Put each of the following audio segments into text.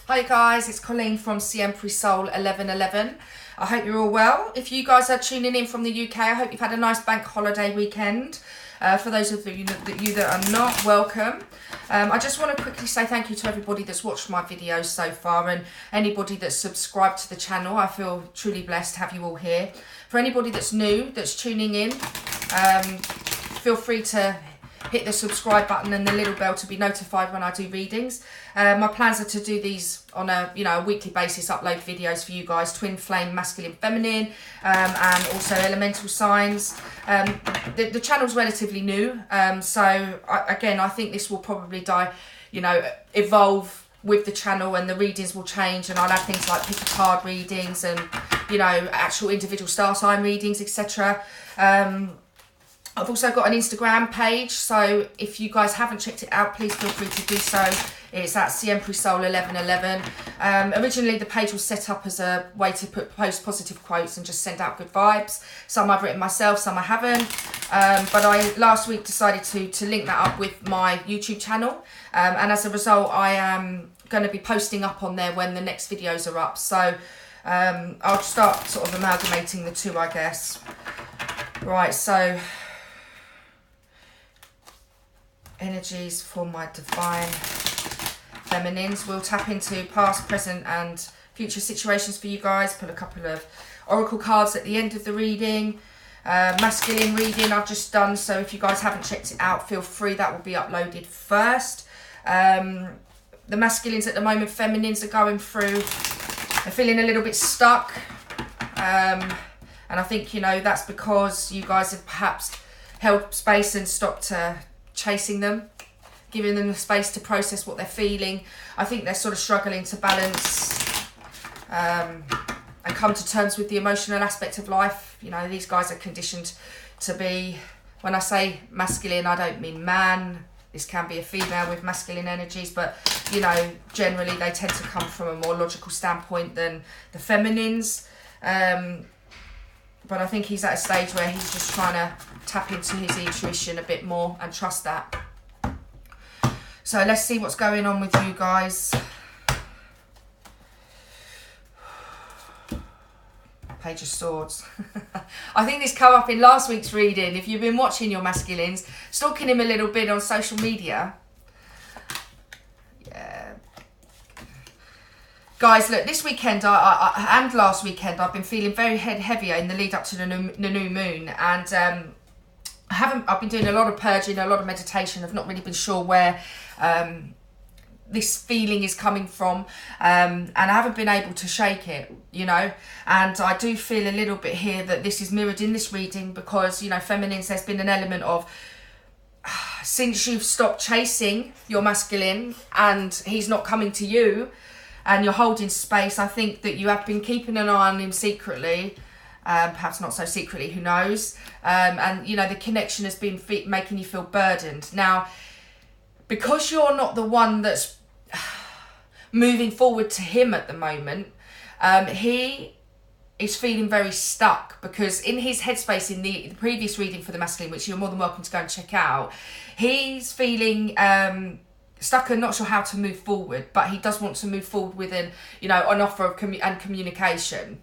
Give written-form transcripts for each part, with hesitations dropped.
Hi guys, it's Colleen from Siempre Soul 1111. I hope you're all well. If you guys are tuning in from the UK, I hope you've had a nice bank holiday weekend. For those of you that are not, welcome. I just want to quickly say thank you to everybody that's watched my videos so far, and anybody that's subscribed to the channel. I feel truly blessed to have you all here. For anybody that's new, that's tuning in, feel free to hit the subscribe button and the little bell to be notified when I do readings. My plans are to do these on a weekly basis, upload videos for you guys, twin flame, masculine, feminine, and also elemental signs. The channel's relatively new, so I think this will probably evolve with the channel, and the readings will change, and I'll have things like pick a card readings and actual individual star sign readings, etc. I've also got an Instagram page, so if you guys haven't checked it out, please feel free to do so. It's at Siempre Soul 1111. Originally, the page was set up as a way to post positive quotes and just send out good vibes. Some I've written myself, some I haven't. But I last week decided to link that up with my YouTube channel. And as a result, I am going to be posting up on there when the next videos are up. So I'll start sort of amalgamating the two, I guess. Right, so energies for my divine feminines. We'll tap into past, present and future situations for you guys. Put a couple of oracle cards at the end of the reading. Masculine reading I've just done, so if you guys haven't checked it out, feel free, that will be uploaded first. The masculines at the moment, feminines are going through, they're feeling a little bit stuck, and I think that's because you guys have perhaps held space and stopped chasing them, giving them the space to process what they're feeling. I think they're sort of struggling to balance and come to terms with the emotional aspect of life. These guys are conditioned to be, when I say masculine, I don't mean man. This can be a female with masculine energies, but generally they tend to come from a more logical standpoint than the feminines. But I think he's at a stage where he's just trying to tap into his intuition a bit more and trust that. So let's see what's going on with you guys. Page of Swords. I think this came up in last week's reading. If you've been watching your masculines, stalking him a little bit on social media. Yeah. Guys, look, this weekend and last weekend, I've been feeling very heavier in the lead up to the new moon, and I've been doing a lot of purging, a lot of meditation. I've not really been sure where this feeling is coming from, and I haven't been able to shake it, and I do feel a little bit here that this is mirrored in this reading, because feminines, there's been an element of, since you've stopped chasing your masculine and he's not coming to you and you're holding space, I think that you have been keeping an eye on him secretly, perhaps not so secretly, who knows, and the connection has been making you feel burdened. Now, because you're not the one that's moving forward to him at the moment, he is feeling very stuck, because in his headspace, in the previous reading for the masculine, which you're more than welcome to go and check out, he's feeling stuck and not sure how to move forward, but he does want to move forward with an offer of communication.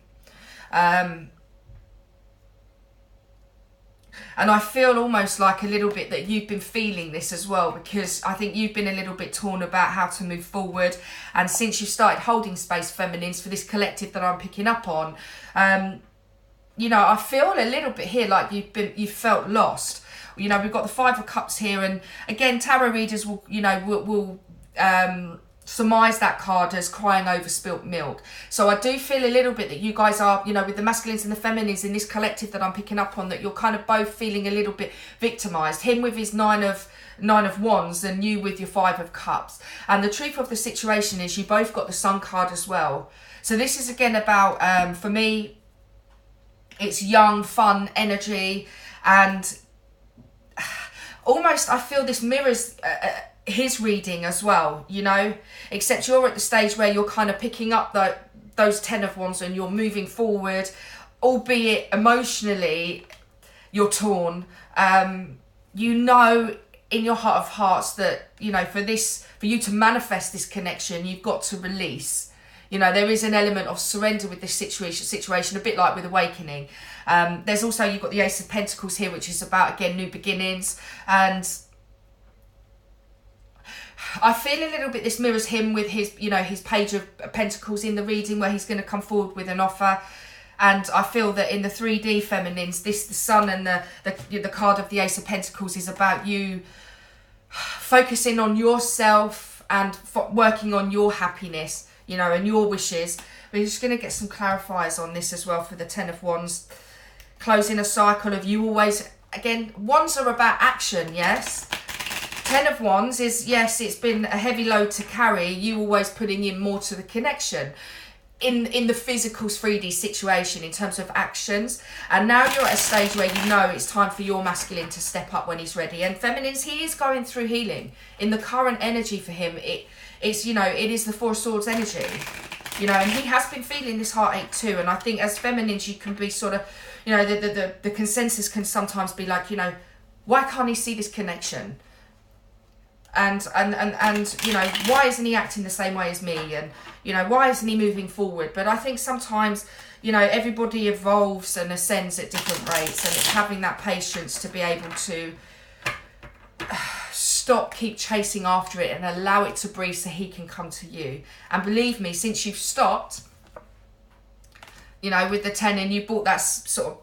And I feel almost like a little bit that you've been feeling this as well, because I think you've been a little bit torn about how to move forward. And since you started holding space, feminines, for this collective that I'm picking up on, I feel a little bit here like you've felt lost. We've got the Five of Cups here, and again, tarot readers will surmise that card as crying over spilt milk. So I do feel a little bit that you guys are, with the masculines and the feminines in this collective that I'm picking up on, that you're kind of both feeling a little bit victimized. Him with his nine of wands, and you with your Five of Cups. And the truth of the situation is you both got the Sun card as well. So this is again about, for me, it's young, fun energy, and almost I feel this mirrors his reading as well, except you're at the stage where you're kind of picking up those 10 of wands and you're moving forward, albeit emotionally you're torn. in your heart of hearts that, you know, for you to manifest this connection, you've got to release. You know, there is an element of surrender with this situation, a bit like with awakening. There's also, you've got the Ace of Pentacles here, which is about, again, new beginnings. And I feel a little bit this mirrors him with his, you know, his Page of Pentacles in the reading, where he's going to come forward with an offer. And I feel that in the 3D feminines, the Sun and the card of the Ace of Pentacles is about you focusing on yourself and working on your happiness, you know, and your wishes. We're just going to get some clarifiers on this as well for the Ten of Wands. Closing a cycle of you always, again, Wands are about action, yes. Ten of Wands is, yes, it's been a heavy load to carry, you always putting in more to the connection in the physical 3D situation in terms of actions. And now you're at a stage where you know it's time for your masculine to step up when he's ready. And feminines, he is going through healing. In the current energy for him, it's, you know, it is the Four of Swords energy. You know, and he has been feeling this heartache too. And I think as feminines, you can be sort of, you know, the consensus can sometimes be like, you know, why can't he see this connection? And you know, why isn't he acting the same way as me? And, you know, why isn't he moving forward? But I think sometimes, you know, everybody evolves and ascends at different rates. And it's having that patience to be able to keep chasing after it and allow it to breathe so he can come to you. And believe me, since you've stopped, you know, with the 10 and you brought that sort of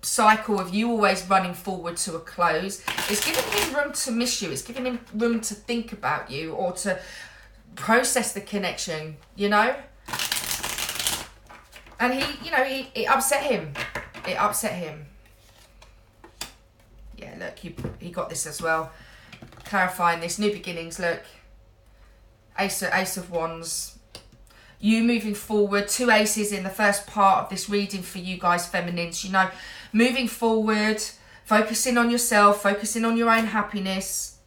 cycle of you always running forward to a close, it's giving him room to miss you. It's giving him room to think about you or to process the connection, you know. And he, you know, it upset him. It upset him. Yeah, look, he got this as well. Clarifying this, new beginnings, look. Ace of Wands. You moving forward, 2 aces in the first part of this reading for you guys, feminines, you know, moving forward, focusing on yourself, focusing on your own happiness.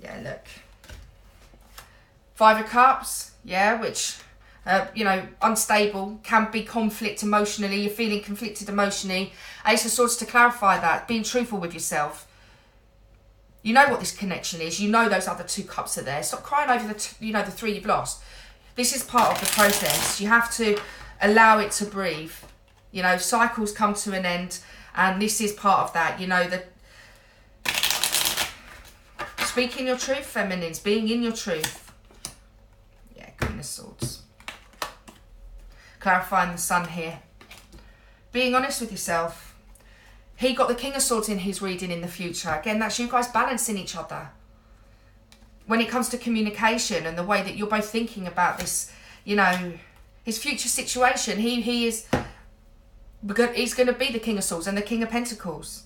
Yeah, look. 5 of Cups, yeah, which, you know, unstable, can be conflict emotionally, you're feeling conflicted emotionally. Ace of Swords to clarify that, being truthful with yourself. You know what this connection is. You know those other 2 cups are there. Stop crying over the, you know, the 3 you've lost. This is part of the process. You have to allow it to breathe. You know, cycles come to an end, and this is part of that. You know, speaking your truth, feminines, being in your truth. Yeah, Queen of Swords. Clarifying the Sun here. Being honest with yourself. He got the King of Swords in his reading in the future. Again, that's you guys balancing each other. When it comes to communication and the way that you're both thinking about this, you know, his future situation, he's going to be the King of Swords and the King of Pentacles.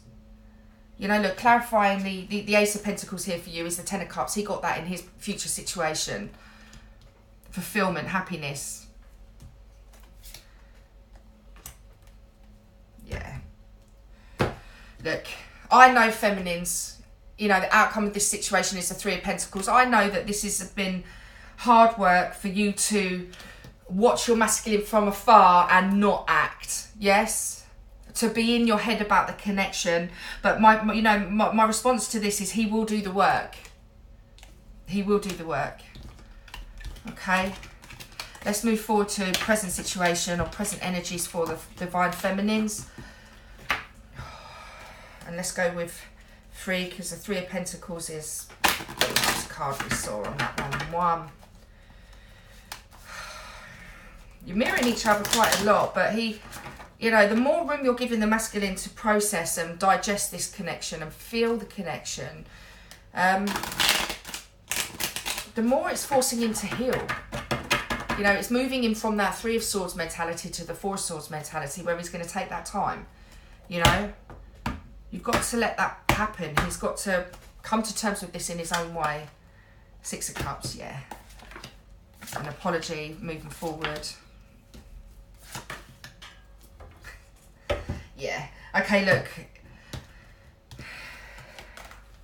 You know, look, clarifying the Ace of Pentacles here for you is the 10 of Cups. He got that in his future situation. Fulfillment, happiness. Yeah. Look, I know feminines, you know, the outcome of this situation is the 3 of Pentacles. I know that this has been hard work for you to watch your masculine from afar and not act, yes? To be in your head about the connection. But my response to this is he will do the work. He will do the work. Okay? Let's move forward to present situation or present energies for the Divine Feminines. And let's go with 3, because the 3 of Pentacles is the last card we saw on that one. You're mirroring each other quite a lot, but he, you know, the more room you're giving the masculine to process and digest this connection and feel the connection, the more it's forcing him to heal. You know, it's moving him from that 3 of Swords mentality to the 4 of Swords mentality, where he's going to take that time, you know. You've got to let that happen. He's got to come to terms with this in his own way. 6 of Cups, yeah. An apology moving forward. Yeah. Okay, look.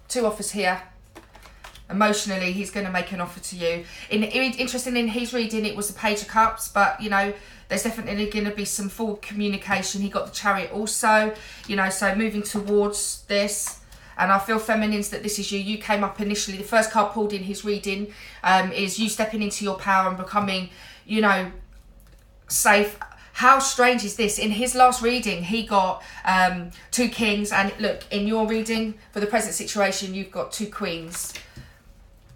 2 offers here. Emotionally, he's going to make an offer to you. Interesting, in his reading, it was the Page of Cups, but, you know, there's definitely going to be some full communication. He got the Chariot also, you know, so moving towards this. And I feel, feminines, that this is you. You came up initially, the first card pulled in his reading is you stepping into your power and becoming, you know, safe. How strange is this? In his last reading, he got 2 kings. And look, in your reading for the present situation, you've got 2 queens.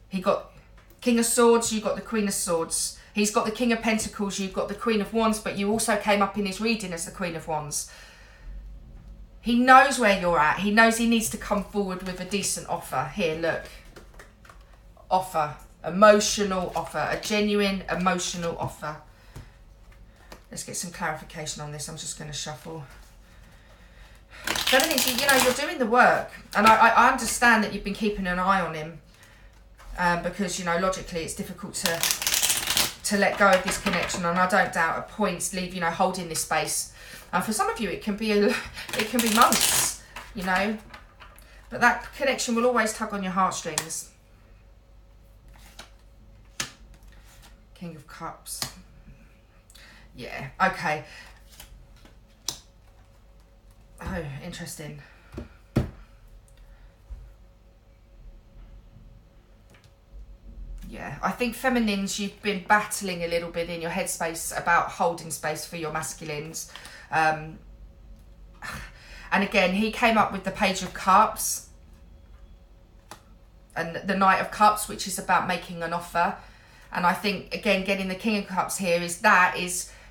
He got King of Swords, you got the Queen of Swords. He's got the King of Pentacles, you've got the Queen of Wands, but you also came up in his reading as the Queen of Wands. He knows where you're at. He knows he needs to come forward with a decent offer. Here, look. Offer. Emotional offer. A genuine emotional offer. Let's get some clarification on this. I'm just going to shuffle. Feminines, you know, you're doing the work. And I understand that you've been keeping an eye on him. Because, you know, logically it's difficult to let go of this connection. And I don't doubt at points leave, you know, holding this space. And for some of you, it can be months, you know. But that connection will always tug on your heartstrings. King of Cups. Yeah, okay. Oh, interesting. Yeah, I think, feminines, you've been battling a little bit in your headspace about holding space for your masculines. And again, he came up with the Page of Cups and the Knight of Cups, which is about making an offer. And I think, again, getting the King of Cups here is,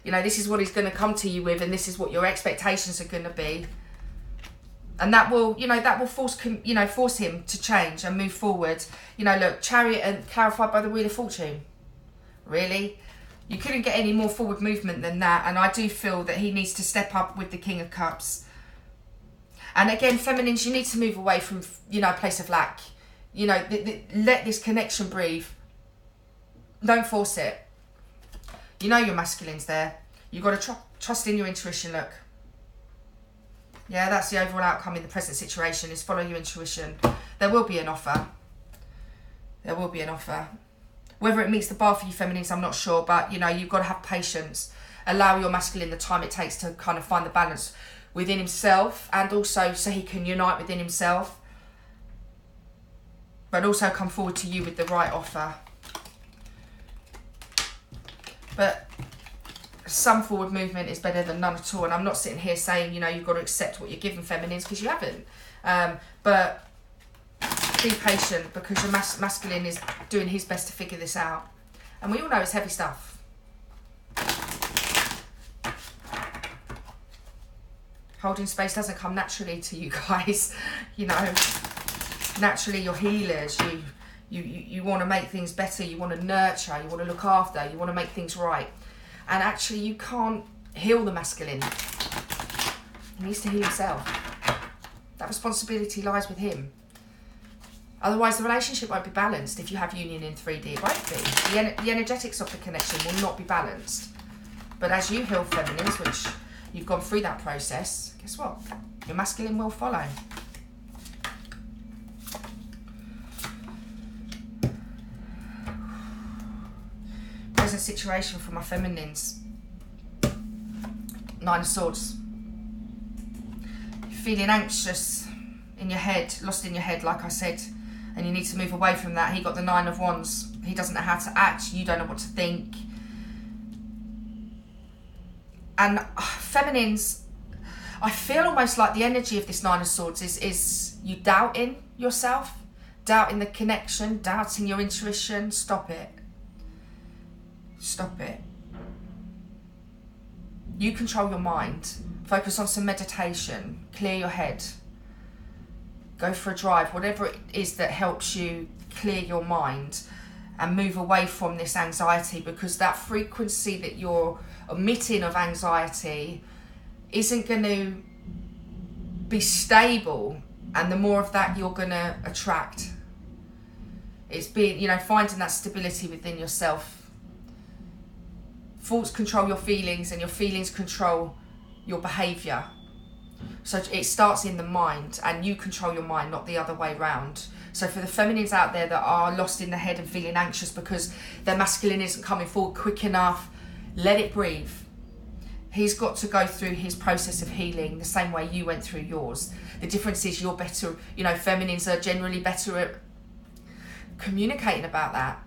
you know, this is what he's going to come to you with, and this is what your expectations are going to be. And that will, you know, force him to change and move forward. You know, look, Chariot and clarified by the Wheel of Fortune. Really? You couldn't get any more forward movement than that. And I do feel that he needs to step up with the King of Cups. And again, feminines, you need to move away from, you know, a place of lack. You know, let this connection breathe. Don't force it. You know your masculine's there. You've got to trust in your intuition, look. Yeah, that's the overall outcome in the present situation, is follow your intuition. There will be an offer. There will be an offer. Whether it meets the bar for you, feminines, I'm not sure. But, you know, you've got to have patience. Allow your masculine the time it takes to kind of find the balance within himself. And also so he can unite within himself. But also come forward to you with the right offer. But some forward movement is better than none at all. And I'm not sitting here saying, you know, you've got to accept what you're given, feminines, because you haven't. But be patient, because your masculine is doing his best to figure this out. And we all know it's heavy stuff. Holding space doesn't come naturally to you guys. You know, naturally you're healers. You want to make things better. You want to nurture. You want to look after. You want to make things right. And actually you can't heal the masculine. He needs to heal himself. That responsibility lies with him. Otherwise the relationship won't be balanced. If you have union in 3D, it won't be. The energetics of the connection will not be balanced. But as you heal, feminines, which you've gone through that process, guess what? Your masculine will follow. Present situation for my feminines. 9 of Swords. You're feeling anxious in your head, lost in your head, like I said, and you need to move away from that. He got the 9 of Wands. He doesn't know how to act. You don't know what to think. And feminines, I feel almost like the energy of this 9 of Swords is you doubting yourself, doubting the connection, doubting your intuition. Stop it. Stop it. You control your mind. Focus on some meditation. Clear your head. Go for a drive. Whatever it is that helps you clear your mind and move away from this anxiety, because that frequency that you're emitting of anxiety isn't going to be stable, and the more of that you're going to attract. It's being, you know, finding that stability within yourself. Thoughts control your feelings, and your feelings control your behaviour. So it starts in the mind, and you control your mind, not the other way round. So for the feminines out there that are lost in the head and feeling anxious because their masculine isn't coming forward quick enough, let it breathe. He's got to go through his process of healing the same way you went through yours. The difference is you're better, you know, feminines are generally better at communicating about that.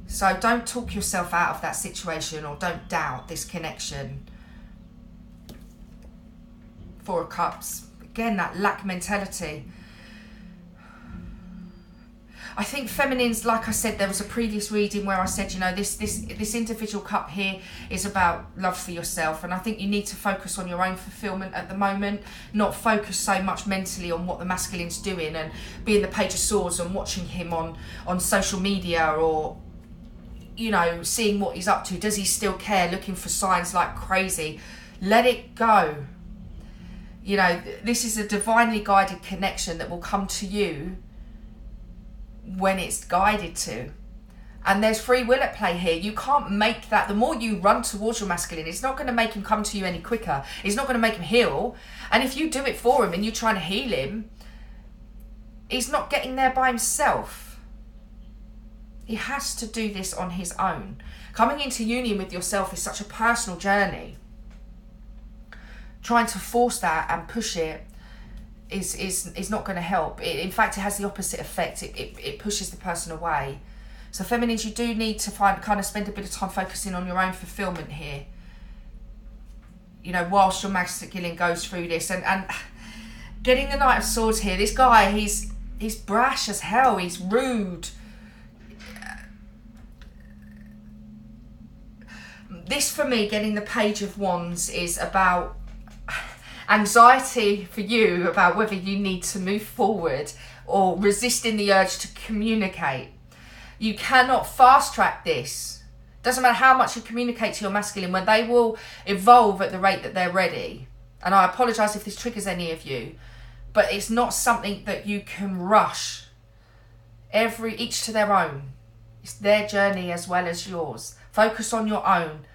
So don't talk yourself out of that situation, or don't doubt this connection. Four of Cups. Again, that lack mentality. I think feminines, like I said, there was a previous reading where I said, you know, this individual cup here is about love for yourself, and I think you need to focus on your own fulfillment at the moment, not focus so much mentally on what the masculine's doing and being the Page of Swords and watching him on social media, or, you know, seeing what he's up to. Does he still care? Looking for signs like crazy. Let it go. You know, this is a divinely guided connection that will come to you when it's guided to. And there's free will at play here. You can't make that. The more you run towards your masculine, it's not going to make him come to you any quicker. It's not going to make him heal. And if you do it for him and you're trying to heal him, he's not getting there by himself. He has to do this on his own. Coming into union with yourself is such a personal journey. Trying to force that and push it is not going to help. In fact, it has the opposite effect. It pushes the person away. So feminines, you do need to spend a bit of time focusing on your own fulfillment here. You know, whilst your masculine goes through this. And getting the Knight of Swords here, this guy, he's brash as hell. He's rude. This, for me, getting the Page of Wands is about anxiety for you about whether you need to move forward or resisting the urge to communicate. You cannot fast track this. Doesn't matter how much you communicate to your masculine, when they will evolve at the rate that they're ready. And I apologise if this triggers any of you, but it's not something that you can rush. Each to their own. It's their journey as well as yours. Focus on your own.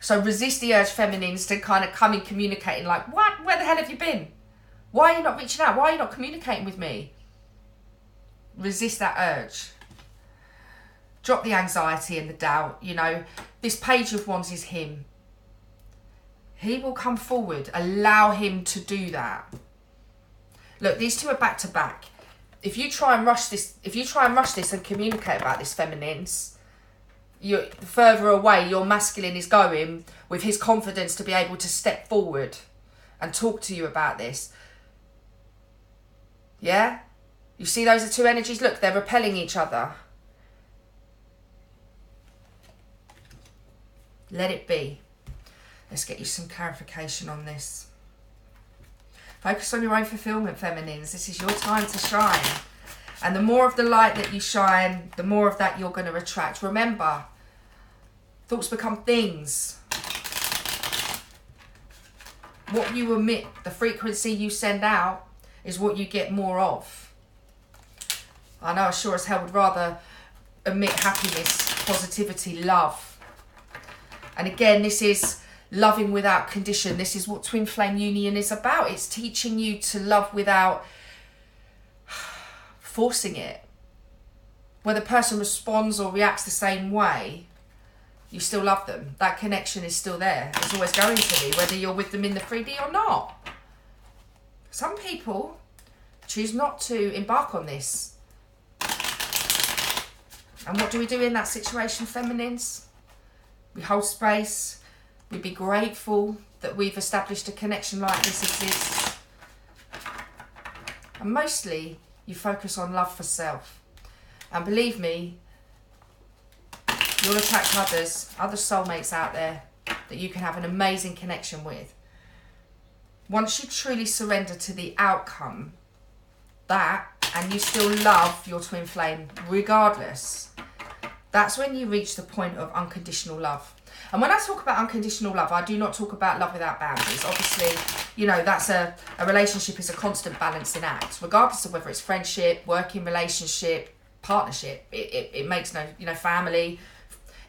So resist the urge, feminines, to kind of come in communicating like, what? Where the hell have you been? Why are you not reaching out? Why are you not communicating with me? Resist that urge. Drop the anxiety and the doubt. You know, this Page of Wands is him. He will come forward. Allow him to do that. Look, these two are back to back. If you try and rush this and communicate about this, feminines, the further away your masculine is going with his confidence to be able to step forward and talk to you about this. Yeah? You see those are two energies? Look, they're repelling each other. Let it be. Let's get you some clarification on this. Focus on your own fulfillment, feminines. This is your time to shine. And the more of the light that you shine, the more of that you're going to attract. Remember, thoughts become things. What you emit, the frequency you send out, is what you get more of. I know I sure as hell would rather emit happiness, positivity, love. And again, this is loving without condition. This is what twin flame union is about. It's teaching you to love without forcing it. Whether the person responds or reacts the same way, you still love them. That connection is still there. It's always going to be, whether you're with them in the 3D or not. Some people choose not to embark on this. And what do we do in that situation, feminines? We hold space. We be grateful that we've established a connection like this exists. And mostly, you focus on love for self. And believe me, you'll attract other soulmates out there that you can have an amazing connection with. Once you truly surrender to the outcome, and you still love your twin flame regardless, that's when you reach the point of unconditional love. And when I talk about unconditional love, I do not talk about love without boundaries. Obviously, you know, that's a relationship is a constant balancing act, regardless of whether it's friendship, working relationship, partnership. It makes no, you know, family.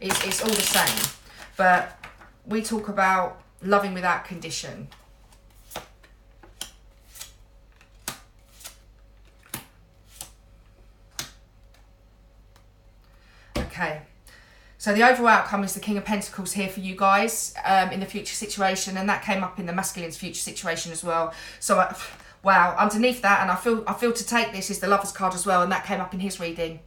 It's all the same. But we talk about loving without condition. Okay. So the overall outcome is the King of Pentacles here for you guys in the future situation, and that came up in the masculine's future situation as well. So wow, underneath that, and I feel to take this is the Lover's card as well, and that came up in his reading.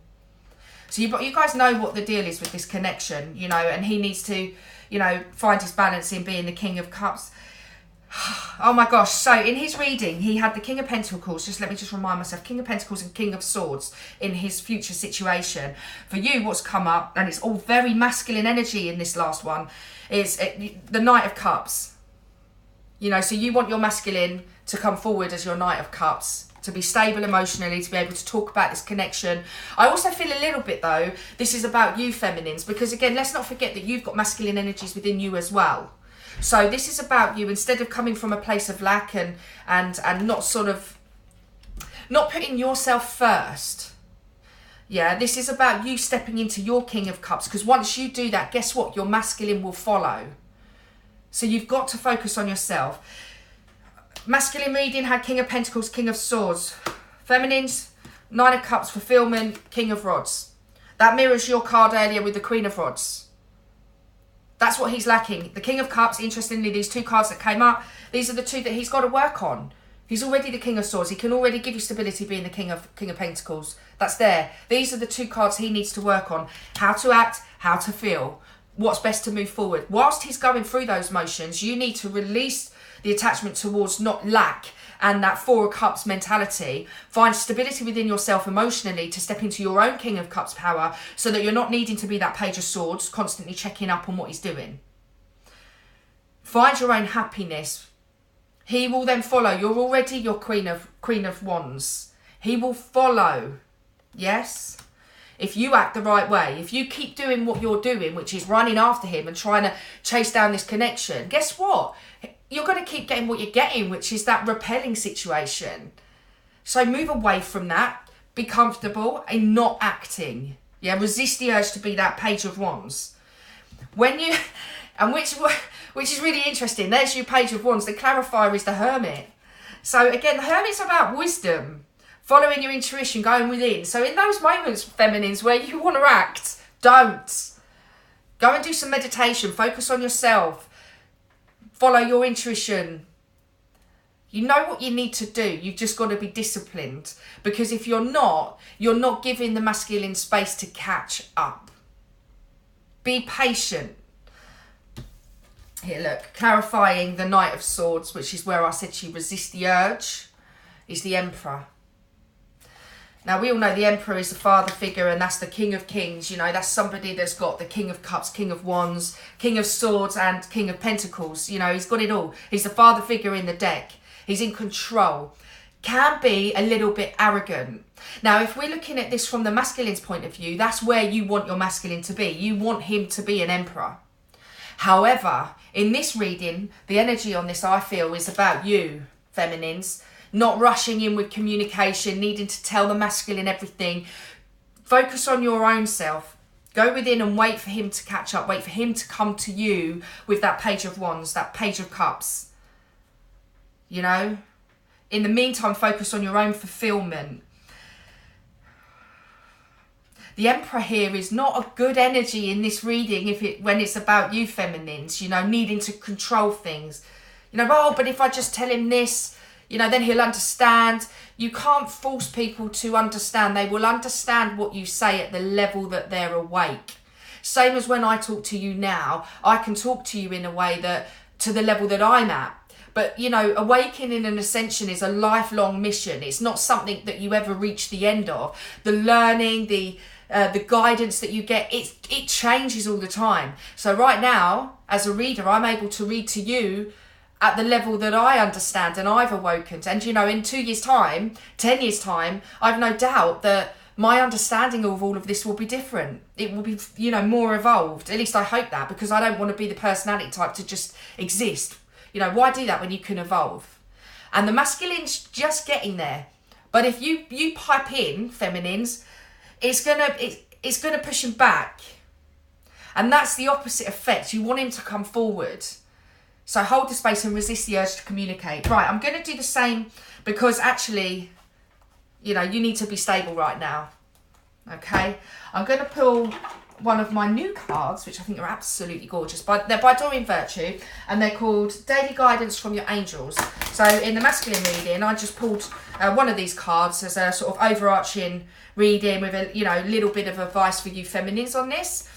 So you guys know what the deal is with this connection, you know, and he needs to, you know, find his balance in being the King of Cups. Oh my gosh. So in his reading, he had the King of Pentacles. Let me remind myself, King of Pentacles and King of Swords in his future situation. For you, what's come up, and it's all very masculine energy in this last one, is the Knight of Cups. You know, so you want your masculine to come forward as your Knight of Cups, to be stable emotionally, to be able to talk about this connection. I also feel a little bit, though, this is about you feminines, because again, let's not forget that you've got masculine energies within you as well. So this is about you, instead of coming from a place of lack and not sort of, not putting yourself first. Yeah, this is about you stepping into your King of Cups, because once you do that, guess what? Your masculine will follow. So you've got to focus on yourself. Masculine reading had King of Pentacles, King of Swords. Feminines, Nine of Cups, fulfillment, King of Rods. That mirrors your card earlier with the Queen of Rods. That's what he's lacking. The King of Cups, interestingly, these two cards that came up, these are the two that he's got to work on. He's already the King of Swords. He can already give you stability being the King of Pentacles. That's there. These are the two cards he needs to work on. How to act, how to feel, what's best to move forward. Whilst he's going through those motions, you need to release the attachment towards not lack and that Four of Cups mentality. Find stability within yourself emotionally to step into your own King of Cups power, so that you're not needing to be that Page of Swords, constantly checking up on what he's doing. Find your own happiness. He will then follow. You're already your Queen of Wands. He will follow. Yes? If you act the right way, if you keep doing what you're doing, which is running after him and trying to chase down this connection, guess what? You're going to keep getting what you're getting, which is that repelling situation. So move away from that. Be comfortable in not acting. Yeah, resist the urge to be that Page of Wands. When you, and which is really interesting. There's your Page of Wands. The clarifier is the Hermit. So again, the Hermit's about wisdom, following your intuition, going within. So in those moments, feminines, where you want to act, don't. Go and do some meditation. Focus on yourself. Follow your intuition. You know what you need to do. You've just got to be disciplined. Because if you're not giving the masculine space to catch up. Be patient. Here, look. Clarifying the Knight of Swords, which is where I said to you, resist the urge, is the Emperor. Now, we all know the Emperor is the father figure, and that's the King of Kings. You know, that's somebody that's got the King of Cups, King of Wands, King of Swords, and King of Pentacles. You know, he's got it all. He's the father figure in the deck. He's in control. Can be a little bit arrogant. Now, if we're looking at this from the masculine's point of view, that's where you want your masculine to be. You want him to be an emperor. However, in this reading, the energy on this, I feel, is about you, feminines. Not rushing in with communication, needing to tell the masculine everything. Focus on your own self. Go within and wait for him to catch up. Wait for him to come to you with that Page of Wands, that Page of Cups. You know? In the meantime, focus on your own fulfillment. The Emperor here is not a good energy in this reading when it's about you feminines, you know, needing to control things. You know, oh, but if I just tell him this, you know, then he'll understand. You can't force people to understand. They will understand what you say at the level that they're awake. Same as when I talk to you now, I can talk to you in a way that, to the level that I'm at. But, you know, awakening and ascension is a lifelong mission. It's not something that you ever reach the end of. The learning, the guidance that you get, it changes all the time. So right now, as a reader, I'm able to read to you at the level that I understand and I've awoken. And, you know, in 2 years' time, 10 years' time, I've no doubt that my understanding of all of this will be different. It will be, you know, more evolved. At least I hope that, because I don't want to be the personality type to just exist. You know, why do that when you can evolve? And the masculine's just getting there. But if you pipe in, feminines, it's gonna push him back. And that's the opposite effect. You want him to come forward. So hold the space and resist the urge to communicate. Right, I'm going to do the same, because actually, you know, you need to be stable right now. Okay? I'm going to pull one of my new cards, which I think are absolutely gorgeous. They're by Doreen Virtue, and they're called Daily Guidance from Your Angels. So in the masculine reading, I just pulled one of these cards as a sort of overarching reading with a little bit of advice for you feminines on this.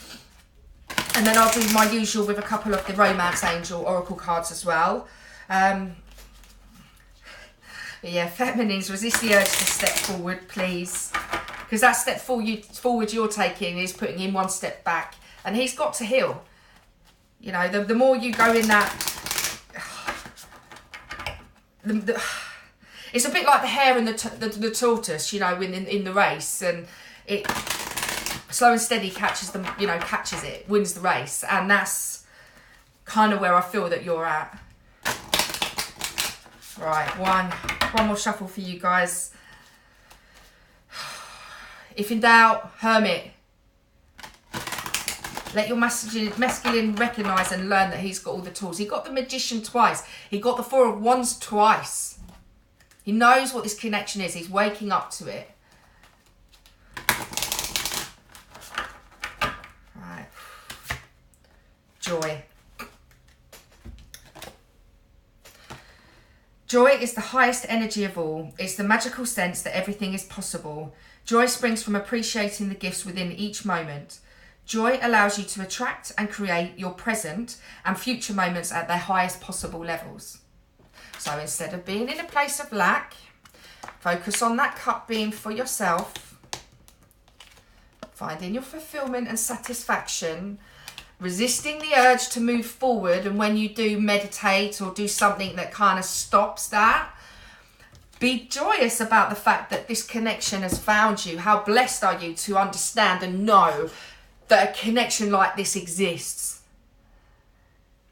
And then I'll do my usual with a couple of the Romance Angel Oracle cards as well. Yeah, feminines, resist the urge to step forward, please. Because that step forward you're taking is putting in one step back. And he's got to heal. You know, the more you go in that... it's a bit like the hare and the tortoise, you know, in the race. And it... slow and steady catches them, catches it, wins the race. And that's kind of where I feel that you're at. Right, one more shuffle for you guys. If in doubt, Hermit. Let your masculine recognise and learn that he's got all the tools. He got the Magician twice. He got the Four of Wands twice. He knows what this connection is. He's waking up to it. Right. Joy. Joy is the highest energy of all. It's the magical sense that everything is possible. Joy springs from appreciating the gifts within each moment. Joy allows you to attract and create your present and future moments at their highest possible levels. So instead of being in a place of lack, focus on that cup being for yourself, finding your fulfillment and satisfaction, resisting the urge to move forward, and when you do, meditate or do something that kind of stops that. Be joyous about the fact that this connection has found you. How blessed are you to understand and know that a connection like this exists?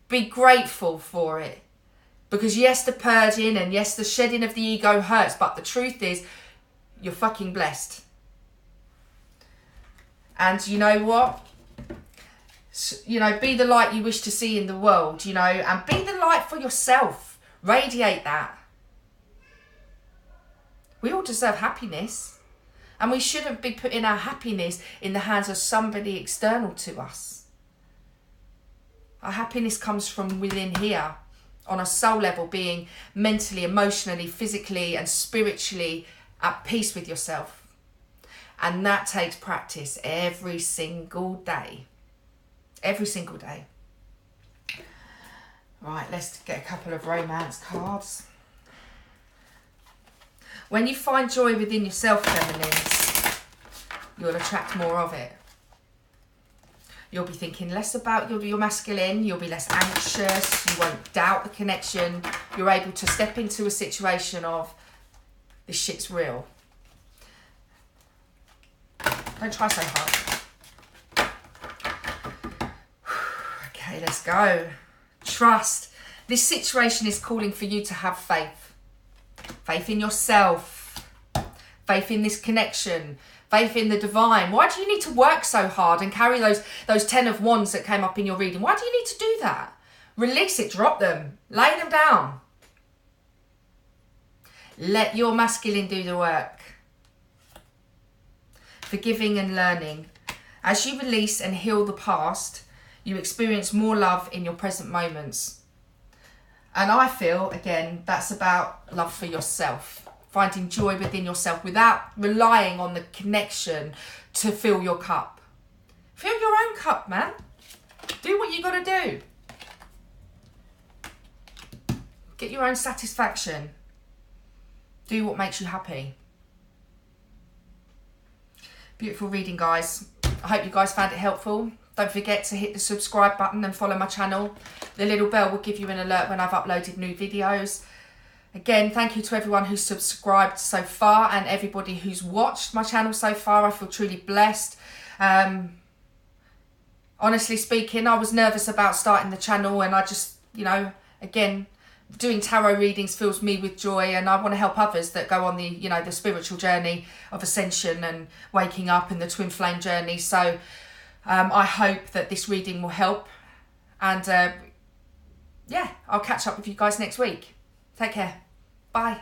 Be grateful for it. Because yes, the purging and yes, the shedding of the ego hurts, but the truth is, you're fucking blessed. And you know what? Be the light you wish to see in the world, and be the light for yourself. Radiate that. We all deserve happiness, and we shouldn't be putting our happiness in the hands of somebody external to us. Our happiness comes from within here, on a soul level, being mentally, emotionally, physically and spiritually at peace with yourself. And that takes practice every single day. Every single day. Right, let's get a couple of romance cards. When you find joy within yourself, feminines, you'll attract more of it. You'll be thinking less about your masculine. You'll be less anxious. You won't doubt the connection. You're able to step into a situation of, this shit's real. Don't try so hard. Okay, let's go. Trust. This situation is calling for you to have faith. Faith in yourself. Faith in this connection. Faith in the divine. Why do you need to work so hard and carry those 10 of wands that came up in your reading? Why do you need to do that? Release it. Drop them. Lay them down. Let your masculine do the work. Forgiving and learning. As you release and heal the past, you experience more love in your present moments. And I feel, again, that's about love for yourself. Finding joy within yourself without relying on the connection to fill your cup. Fill your own cup, man. Do what you got to do. Get your own satisfaction. Do what makes you happy. Beautiful reading, guys. I hope you guys found it helpful. Don't forget to hit the subscribe button and follow my channel. The little bell will give you an alert when I've uploaded new videos. Again, thank you to everyone who's subscribed so far and everybody who's watched my channel so far. I feel truly blessed. Honestly speaking, I was nervous about starting the channel, and I just, again, doing tarot readings fills me with joy, and I want to help others that go on the, the spiritual journey of ascension and waking up and the twin flame journey. So I hope that this reading will help. And yeah, I'll catch up with you guys next week. Take care. Bye.